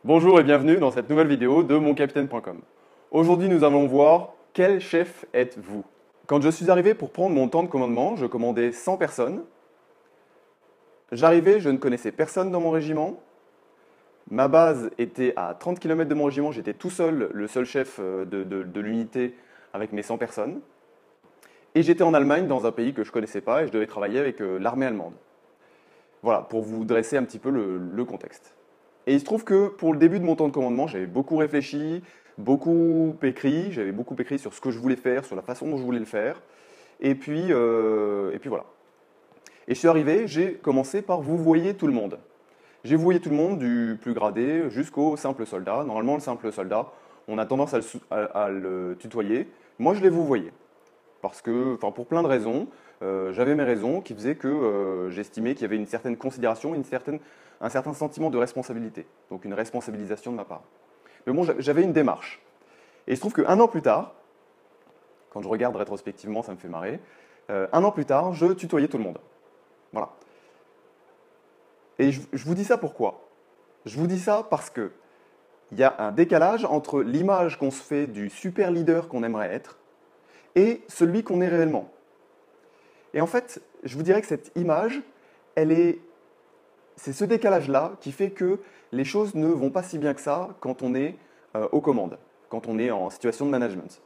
Bonjour et bienvenue dans cette nouvelle vidéo de moncapitaine.com. Aujourd'hui, nous allons voir quel chef êtes-vous. Quand je suis arrivé pour prendre mon temps de commandement, je commandais 100 personnes. J'arrivais, je ne connaissais personne dans mon régiment. Ma base était à 30 km de mon régiment, j'étais tout seul, le seul chef de l'unité avec mes 100 personnes. Et j'étais en Allemagne, dans un pays que je ne connaissais pas, et je devais travailler avec l'armée allemande. Voilà, pour vous dresser un petit peu le contexte. Et il se trouve que pour le début de mon temps de commandement, j'avais beaucoup réfléchi, j'avais beaucoup écrit sur ce que je voulais faire, sur la façon dont je voulais le faire. Et puis voilà. Et je suis arrivé, j'ai commencé par vous voyez tout le monde. J'ai vouvoyé tout le monde, du plus gradé jusqu'au simple soldat. Normalement, le simple soldat, on a tendance à le tutoyer. Moi, je l'ai vouvoyé. Parce que, enfin, pour plein de raisons, j'avais mes raisons qui faisaient que j'estimais qu'il y avait une certaine considération, un certain sentiment de responsabilité. Donc une responsabilisation de ma part. Mais bon, j'avais une démarche. Et il se trouve qu'un an plus tard, quand je regarde rétrospectivement, ça me fait marrer, un an plus tard, je tutoyais tout le monde. Voilà. Et je vous dis ça pourquoi? Je vous dis ça parce que il y a un décalage entre l'image qu'on se fait du super leader qu'on aimerait être et celui qu'on est réellement. Et en fait, je vous dirais que cette image, c'est ce décalage-là qui fait que les choses ne vont pas si bien que ça quand on est aux commandes, quand on est en situation de management.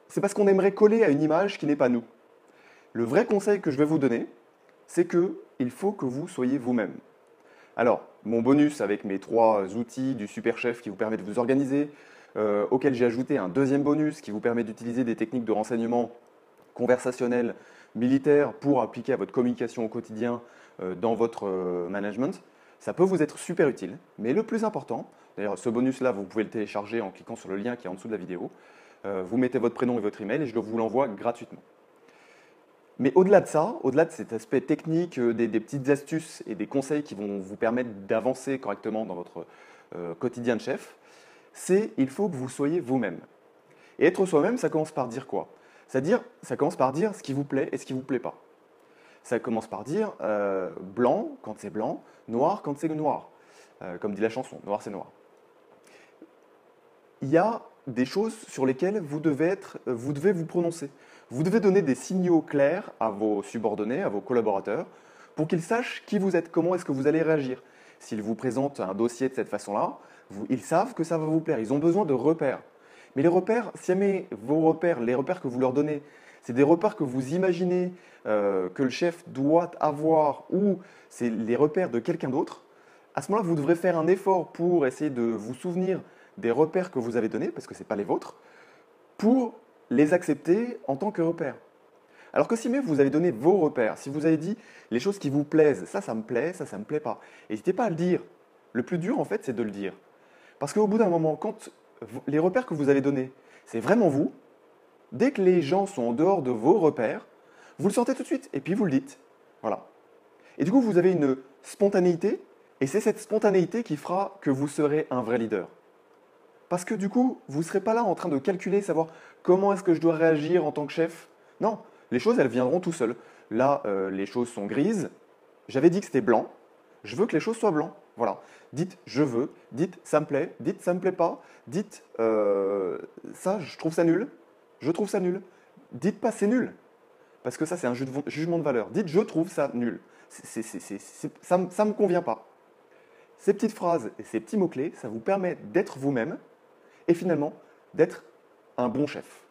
C'est parce qu'on aimerait coller à une image qui n'est pas nous. Le vrai conseil que je vais vous donner, c'est qu'il faut que vous soyez vous-même. Alors, mon bonus avec mes 3 outils du super chef qui vous permet de vous organiser, auquel j'ai ajouté un deuxième bonus qui vous permet d'utiliser des techniques de renseignement conversationnel militaire pour appliquer à votre communication au quotidien dans votre management, ça peut vous être super utile. Mais le plus important, d'ailleurs ce bonus-là, vous pouvez le télécharger en cliquant sur le lien qui est en dessous de la vidéo. Vous mettez votre prénom et votre email et je vous l'envoie gratuitement. Mais au-delà de ça, au-delà de cet aspect technique, des petites astuces et des conseils qui vont vous permettre d'avancer correctement dans votre quotidien de chef, il faut que vous soyez vous-même. Et être soi-même, ça commence par dire quoi? C'est-à-dire, ça commence par dire ce qui vous plaît et ce qui ne vous plaît pas. Ça commence par dire blanc quand c'est blanc, noir quand c'est noir. Comme dit la chanson, noir c'est noir. Il y a des choses sur lesquelles vous devez vous prononcer. Vous devez donner des signaux clairs à vos subordonnés, à vos collaborateurs, pour qu'ils sachent qui vous êtes, comment est-ce que vous allez réagir. S'ils vous présentent un dossier de cette façon-là, ils savent que ça va vous plaire. Ils ont besoin de repères. Mais les repères, si jamais vos repères, les repères que vous leur donnez, c'est des repères que vous imaginez que le chef doit avoir ou c'est les repères de quelqu'un d'autre, à ce moment-là, vous devrez faire un effort pour essayer de vous souvenir des repères que vous avez donnés, parce que ce n'est pas les vôtres, pour les accepter en tant que repères. Alors que si même vous avez donné vos repères, si vous avez dit les choses qui vous plaisent, ça me plaît, ça me plaît pas, n'hésitez pas à le dire. Le plus dur, en fait, c'est de le dire. Parce qu'au bout d'un moment, quand les repères que vous avez donnés, c'est vraiment vous, dès que les gens sont en dehors de vos repères, vous le sentez tout de suite et puis vous le dites. Voilà. Et du coup, vous avez une spontanéité et c'est cette spontanéité qui fera que vous serez un vrai leader. Parce que du coup, vous ne serez pas là en train de calculer, savoir comment est-ce que je dois réagir en tant que chef. Non, les choses, elles viendront tout seules. Là, les choses sont grises. J'avais dit que c'était blanc. Je veux que les choses soient blancs. Voilà. Dites je veux, dites ça me plaît, dites ça me plaît pas, dites ça, je trouve ça nul, je trouve ça nul. Dites pas c'est nul. Parce que ça, c'est un jugement de valeur. Dites je trouve ça nul. Ça ne me convient pas. Ces petites phrases et ces petits mots-clés, ça vous permet d'être vous-même et finalement d'être un bon chef.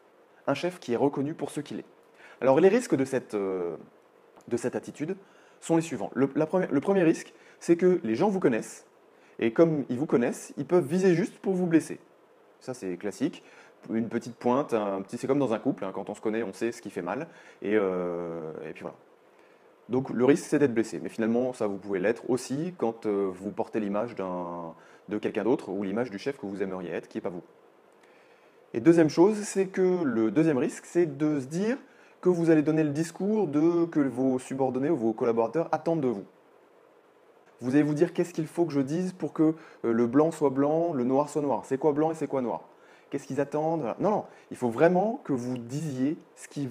Un chef qui est reconnu pour ce qu'il est. Alors les risques de cette attitude sont les suivants. Le premier risque, c'est que les gens vous connaissent et comme ils vous connaissent, ils peuvent viser juste pour vous blesser. Ça c'est classique. Une petite pointe, c'est comme dans un couple, hein, quand on se connaît, on sait ce qui fait mal. Et puis voilà. Donc le risque c'est d'être blessé, mais finalement ça vous pouvez l'être aussi quand vous portez l'image de quelqu'un d'autre ou l'image du chef que vous aimeriez être, qui n'est pas vous. Et deuxième chose, c'est que le deuxième risque, c'est de se dire que vous allez donner le discours que vos subordonnés ou vos collaborateurs attendent de vous. Vous allez vous dire qu'est-ce qu'il faut que je dise pour que le blanc soit blanc, le noir soit noir. C'est quoi blanc et c'est quoi noir? Qu'est-ce qu'ils attendent? Voilà. Non, non, il faut vraiment que vous disiez ce qui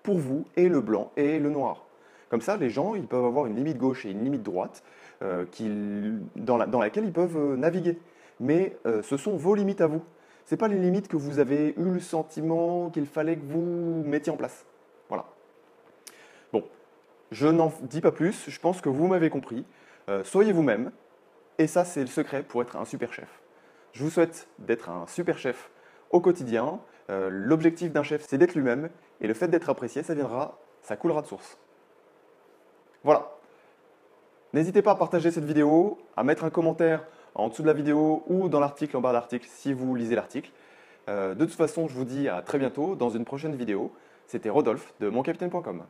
pour vous, est le blanc et le noir. Comme ça, les gens, ils peuvent avoir une limite gauche et une limite droite. dans laquelle ils peuvent naviguer. Mais ce sont vos limites à vous. Ce n'est pas les limites que vous avez eu le sentiment qu'il fallait que vous mettiez en place. Voilà. Bon, je n'en dis pas plus, je pense que vous m'avez compris. Soyez vous-même, et ça c'est le secret pour être un super chef. Je vous souhaite d'être un super chef au quotidien. L'objectif d'un chef, c'est d'être lui-même, et le fait d'être apprécié, ça coulera de source. Voilà. N'hésitez pas à partager cette vidéo, à mettre un commentaire en dessous de la vidéo ou dans l'article, en barre d'article, si vous lisez l'article. De toute façon, je vous dis à très bientôt dans une prochaine vidéo. C'était Rodolphe de moncapitaine.com.